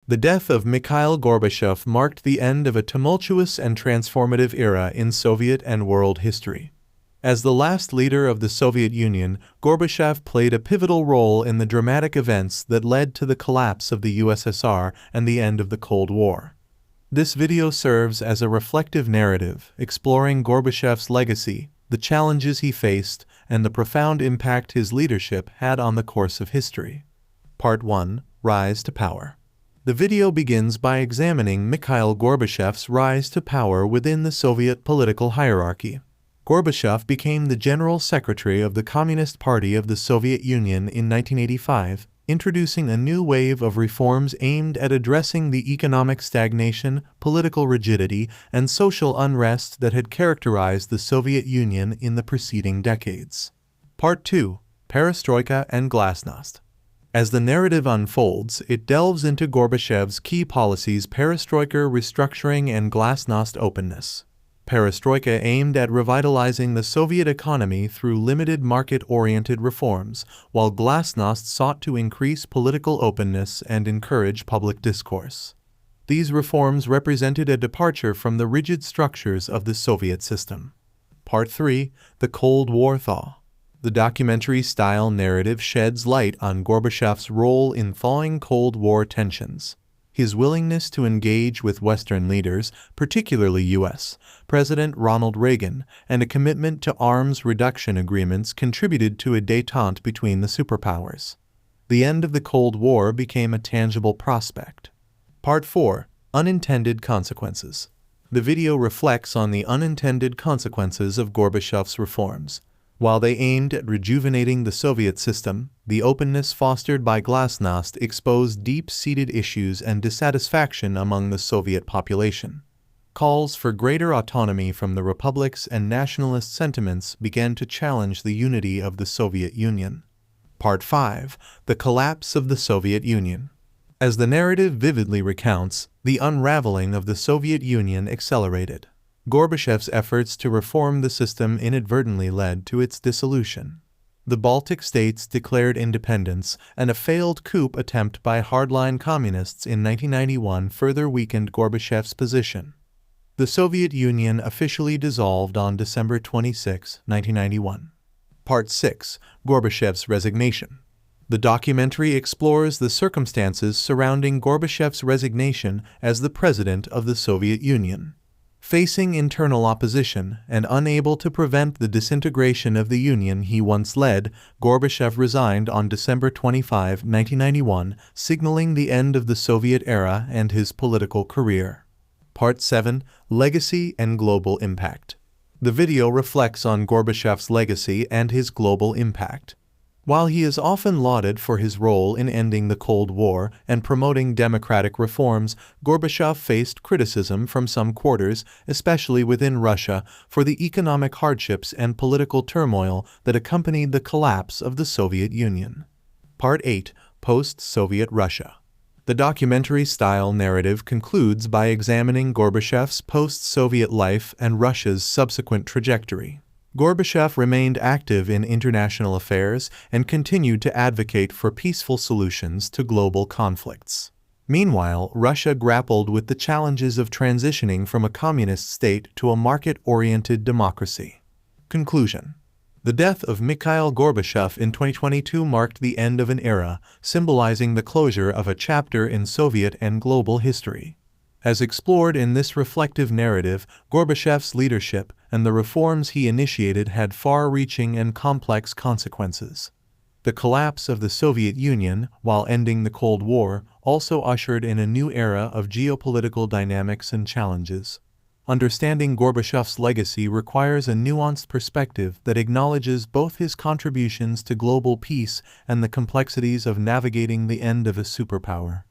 The death of Mikhail Gorbachev marked the end of a tumultuous and transformative era in Soviet and world history. As the last leader of the Soviet Union, Gorbachev played a pivotal role in the dramatic events that led to the collapse of the USSR and the end of the Cold War. This video serves as a reflective narrative, exploring Gorbachev's legacy, the challenges he faced, and the profound impact his leadership had on the course of history. Part 1: Rise to Power. The video begins by examining Mikhail Gorbachev's rise to power within the Soviet political hierarchy. Gorbachev became the General Secretary of the Communist Party of the Soviet Union in 1985, introducing a new wave of reforms aimed at addressing the economic stagnation, political rigidity, and social unrest that had characterized the Soviet Union in the preceding decades. Part 2: Perestroika and Glasnost. As the narrative unfolds, it delves into Gorbachev's key policies: perestroika, restructuring, and glasnost, openness. Perestroika aimed at revitalizing the Soviet economy through limited market-oriented reforms, while glasnost sought to increase political openness and encourage public discourse. These reforms represented a departure from the rigid structures of the Soviet system. Part 3: The Cold War Thaw. The documentary-style narrative sheds light on Gorbachev's role in thawing Cold War tensions. His willingness to engage with Western leaders, particularly U.S. President Ronald Reagan, and a commitment to arms reduction agreements contributed to a détente between the superpowers. The end of the Cold War became a tangible prospect. Part 4: Unintended Consequences. The video reflects on the unintended consequences of Gorbachev's reforms. While they aimed at rejuvenating the Soviet system, the openness fostered by glasnost exposed deep-seated issues and dissatisfaction among the Soviet population. Calls for greater autonomy from the republics and nationalist sentiments began to challenge the unity of the Soviet Union. Part 5: The Collapse of the Soviet Union. As the narrative vividly recounts, the unraveling of the Soviet Union accelerated. Gorbachev's efforts to reform the system inadvertently led to its dissolution. The Baltic states declared independence, and a failed coup attempt by hardline communists in 1991 further weakened Gorbachev's position. The Soviet Union officially dissolved on December 26, 1991. Part 6: Gorbachev's Resignation. The documentary explores the circumstances surrounding Gorbachev's resignation as the president of the Soviet Union. Facing internal opposition and unable to prevent the disintegration of the Union he once led, Gorbachev resigned on December 25, 1991, signaling the end of the Soviet era and his political career. Part 7: Legacy and Global Impact. The video reflects on Gorbachev's legacy and his global impact. While he is often lauded for his role in ending the Cold War and promoting democratic reforms, Gorbachev faced criticism from some quarters, especially within Russia, for the economic hardships and political turmoil that accompanied the collapse of the Soviet Union. Part 8: Post-Soviet Russia. The documentary-style narrative concludes by examining Gorbachev's post-Soviet life and Russia's subsequent trajectory. Gorbachev remained active in international affairs and continued to advocate for peaceful solutions to global conflicts. Meanwhile, Russia grappled with the challenges of transitioning from a communist state to a market-oriented democracy. Conclusion: The death of Mikhail Gorbachev in 2022 marked the end of an era, symbolizing the closure of a chapter in Soviet and global history. As explored in this reflective narrative, Gorbachev's leadership and the reforms he initiated had far-reaching and complex consequences. The collapse of the Soviet Union, while ending the Cold War, also ushered in a new era of geopolitical dynamics and challenges. Understanding Gorbachev's legacy requires a nuanced perspective that acknowledges both his contributions to global peace and the complexities of navigating the end of a superpower.